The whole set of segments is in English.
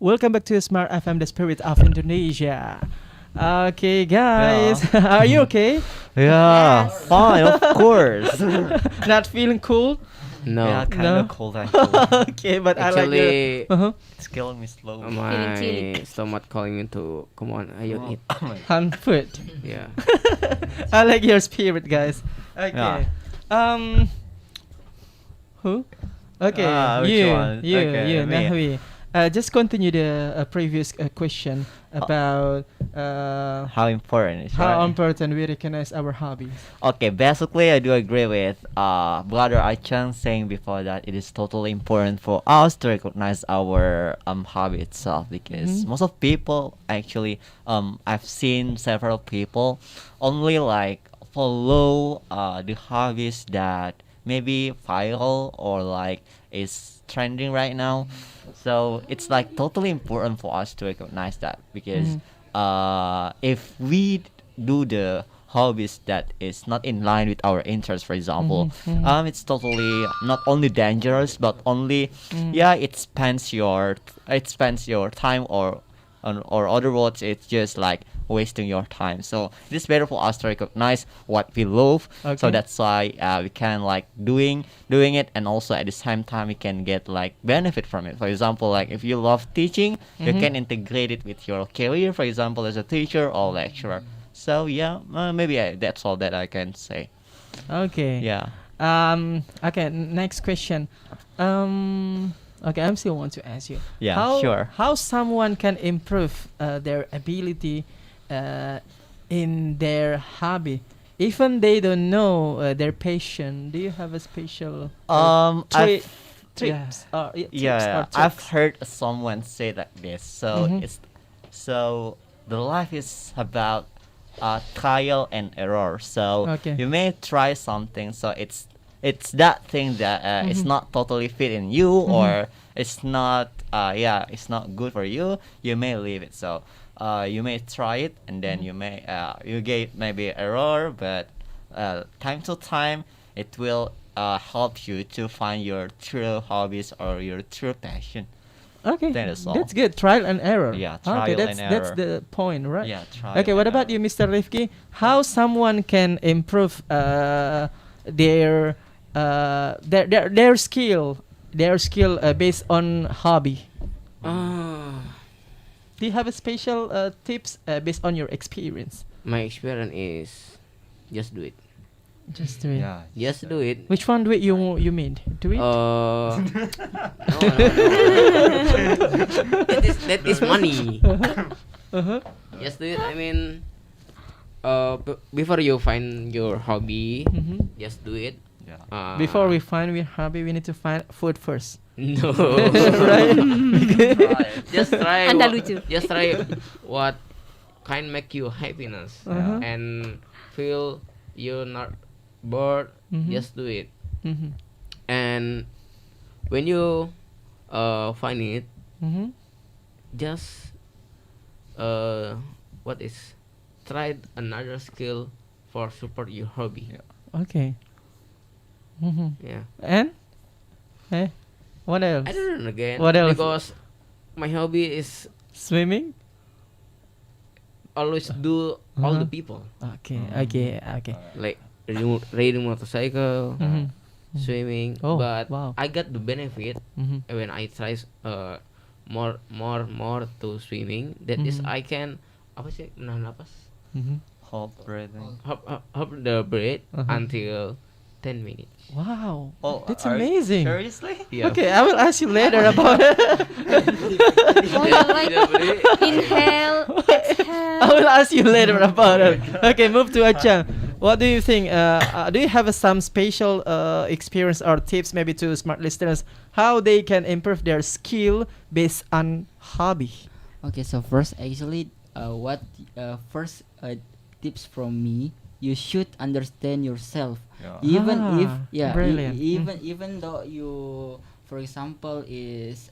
Welcome back to Smart FM, the spirit of Indonesia. Okay, guys, are you okay? Yeah, Yes. fine, of course. Not feeling cool? No, Yeah, kind No. of cold actually. Okay, but I like your. actually, Uh-huh. It's killing me slowly. Feeling chilly. my stomach calling me to come on, ayo eat. Hand food. Yeah. I like your spirit, guys. Okay. Yeah. Who? Okay, Which you, one? you, Okay, you, me. Nahwi. Just continue the previous question about How important is how right? important we recognize our hobbies. Okay, basically I do agree with brother Achan saying before that it is totally important for us to recognize our hobby itself because Mhm. most of people actually I've seen several people only like follow the hobbies that maybe viral or like is trending right now. So it's like totally important for us to recognize that because Mhm. if we do the hobbies that is not in line with our interests, for example, Mhm, mhm. it's totally not only dangerous but only Mhm. yeah it spends your time or other words it's just like wasting your time. So it is better for us to recognize what we love. So Okay. that's why we can like doing it, and also at the same time we can get like benefit from it. For example, like if you love teaching, you Mhm. can integrate it with your career, for example, as a teacher or lecturer. So yeah, maybe that's all that I can say. Okay. Yeah. Okay. Next question. Okay, I'm still want to ask you. Yeah, How, sure. How someone can improve their ability in their hobby, even they don't know their passion. Do you have a special I've tips or tips yeah, or I've tricks? heard someone say like this. So Mhm. it's so the life is about trial and error. So Okay. you may try something. So it's that thing that it's Mhm. not totally fit in you or it's not it's not good for you. You may leave it. So you may try it and then you may you get maybe error, but time to time it will help you to find your true hobbies or your true passion. Okay, That is all. that's good. Trial and error. Yeah, Okay, trial that's and that's error. the point, right? Yeah, trial Okay, what and about error. you, Mr. Rifki? How someone can improve their their skill based on hobby? Ah, Do you have a special tips based on your experience? my experience is just do it. Just do it. Yeah. Just do it. Which one do it you mean? Do it? No, no, no. that is money. Uh-huh. Just do it. I mean, before you find your hobby, Mhm. just do it. Yeah. Before we find our hobby, we need to find food first. no, Right? just try. Anda what- lucu. Just try what kind make you happiness Uh-huh. and feel you're not bored. Mhm. Just do it. Mhm. And when you find it, Mhm. just what is try another skill for support your hobby. Yeah. Okay. Mhm. Yeah. And what else? I don't know again. What else? Because my hobby is Swimming? always do all the Uh-huh. people, Okay, okay, okay. like riding motorcycle, Mhm. swimming. Oh, But wow. I got the benefit Mhm. when I try more to swimming. That is Mhm. I can apa sih menahan napas, Mhm. Hold breathing. hop the breath Uh-huh. until 10 minutes. Wow, Oh, that's are you- amazing. Seriously? Yeah. Okay, I will ask you later about it. Oh, you like inhale, I exhale. will ask you later about it. Okay, move to Achan. What do you think? Do you have some special experience or tips, maybe to smart listeners, how they can improve their skill based on hobby? Okay, so first, actually, what first tips from me, you should understand yourself. Yeah. Even if Brilliant. even though you, for example, is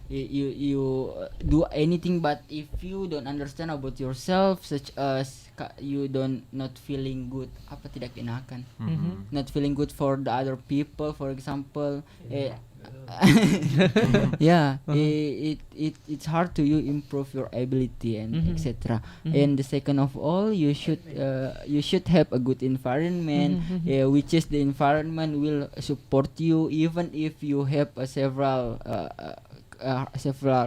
you do anything, but if you don't understand about yourself, such as you don't not feeling good, apa tidak enakan, Mhm. not feeling good for the other people, for example, yeah, it's hard to you improve your ability and etc. And the second of all, you should have a good environment, which is the environment will support you even if you have several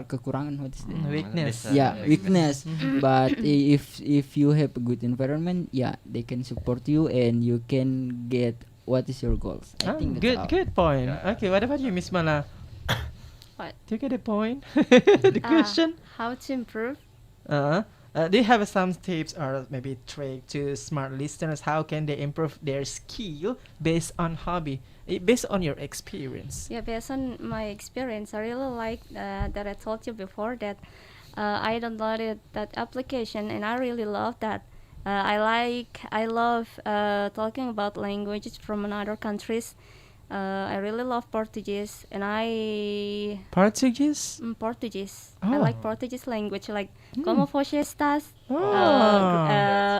kekurangan. What is that? Weakness. Yeah, weakness. But if you have a good environment, yeah, they can support you and you can get what is your goals. I think that's all. Good point. Okay, what about you, Miss Mala? What? Do you get the point? The question? How to improve? Do you have some tips or maybe trick to smart listeners? How can they improve their skill based on hobby, based on your experience? Yeah, based on my experience, I really like that I told you before that I downloaded that application and I really love that. I love talking about languages from another countries. I really love Portuguese and Portuguese? Portuguese. Oh. I like Portuguese language like como você estás? Oh.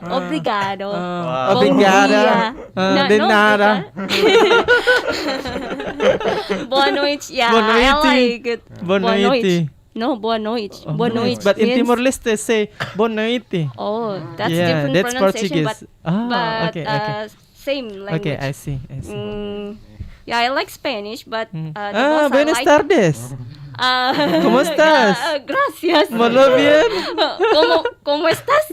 Obrigado. Wow. Bom Obrigada. dia. De No, nada. Boa noite. Yeah, Boa I noite. like it. Boa noite. No, boa noite. Oh, Boa nice. noite. But in means- Timor Leste say boa noite. Oh, that's Yeah, different that's pronunciation, Portuguese. but Okay. same language. Okay, I see. Yeah, I like Spanish, but the most I Buenas like. tardes. ¿Cómo estás? Gracias. Muy bien. ¿Cómo estás?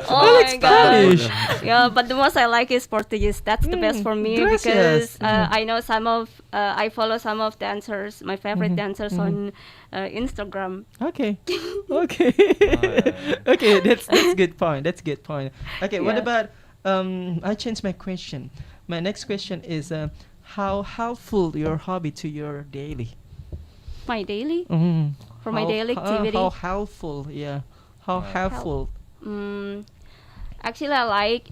Oh I like my god. Spanish. Yeah, but the most I like is Portuguese. That's the best for me Gracias. because I know I follow some of dancers, my favorite dancers on Instagram. Okay. Okay. Okay, that's good point. That's good point. Okay, what Yeah. about I changed my question. My next question is how helpful your hobby to your daily? My daily, Mm. for my daily activity. How helpful? Yeah. How helpful? Actually, I like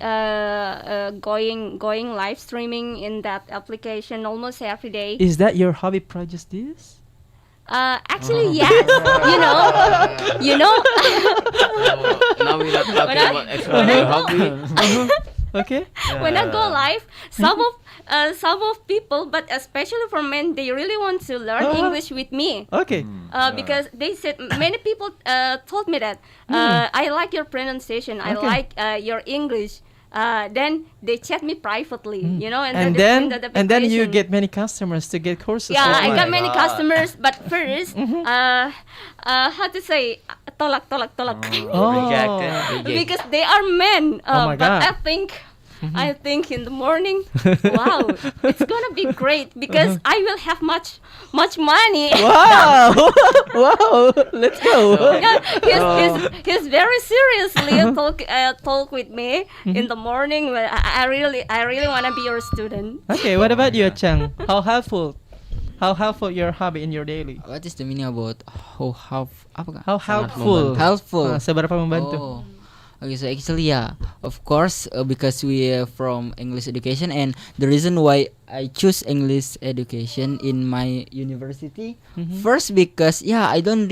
going live streaming in that application almost every day. Is that your hobby project this? Actually, yes. you know. Now we are talking I- about exploring your hobby. Okay. When I go live, some of people, but especially for men, they really want to learn English with me. Okay. Because they said many people told me that I like your pronunciation, I Okay. like your English. Then they chat me privately, And then you application. get many customers to get courses. Yeah, I online. got many God. customers, but first, how to say, tolak. Oh. Rejected. Because they are men. Oh my but God. I think in the morning, wow, it's gonna be great because I will have much money. Wow! Wow! Let's go. Yeah, he's very seriously talk with me in the morning. When I really wanna be your student. Okay, what about you, Chang? How helpful your hobby in your daily? What is the meaning about how How helpful? helpful? Seberapa membantu? Oh. Okay, so actually, yeah, of course, because we are from English education, and the reason why I choose English education in my university, first because I don't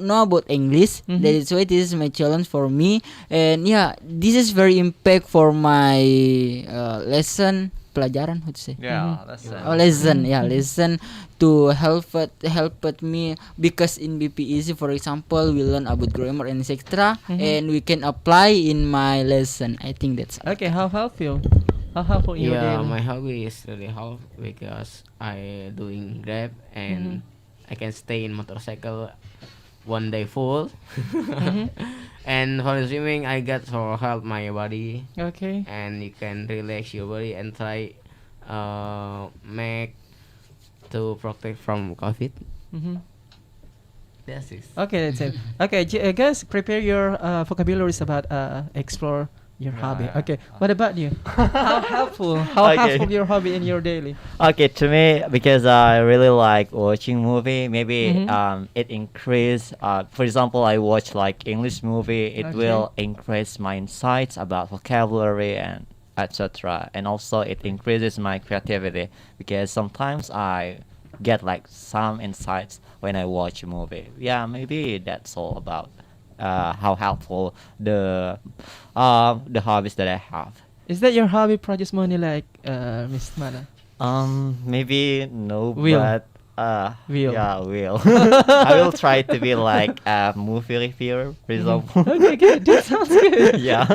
know about English. That is why this is my challenge for me, and this is very impact for my lesson. Pelajaran, how to say? Yeah, that's it. Lesson to help me because in BPEC, for example, we learn about grammar and etc. And we can apply in my lesson. I think that's Okay, how helpful? How helpful in your Yeah, daily? my hobby is really help because I doing Grab and I can stay in motorcycle one day full. And for swimming, I get to help my body, Okay. and you can relax your body and try make to protect from COVID. That's it. Okay, that's it. Okay, guys, prepare your vocabularies about explore your hobby. Okay, what about you? How helpful? How Okay. helpful your hobby in your daily? Okay, to me, because I really like watching movie, maybe Mhm. it increase. For example, I watch like English movie. It Okay. will increase my insights about vocabulary and etc. And also it increases my creativity because sometimes I get like some insights when I watch a movie. Yeah, maybe that's all about how helpful the hobbies that I have. Is that your hobby produce money like Miss Mana? Maybe no, Will. but Will. yeah, will. I will try to be like a movie reviewer, for example. Okay, good. That sounds good. Yeah.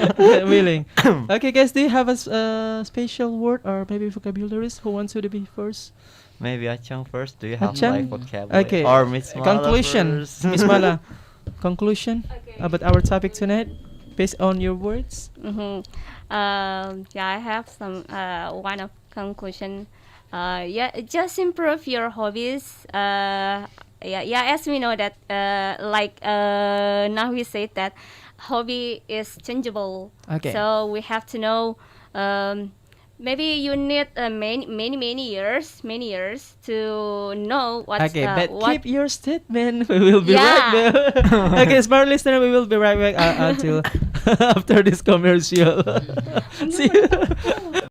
Willing. Okay, guys, do you have a special word or maybe vocabularies? Who wants to be first? Maybe Achang first. Do you have Achang? like vocabulary? Okay. Or Miss Mala Conclusion, first? Miss Mala. Conclusion about our topic tonight, based on your words. Yeah, I have some one of conclusion. Yeah, just improve your hobbies. As we know that, now we said that hobby is changeable. Okay. So we have to know. Maybe you need many years to know what's Okay, but what. keep your statement. We will be right Yeah. back. Okay, smart listener, we will be right back until after this commercial. See you.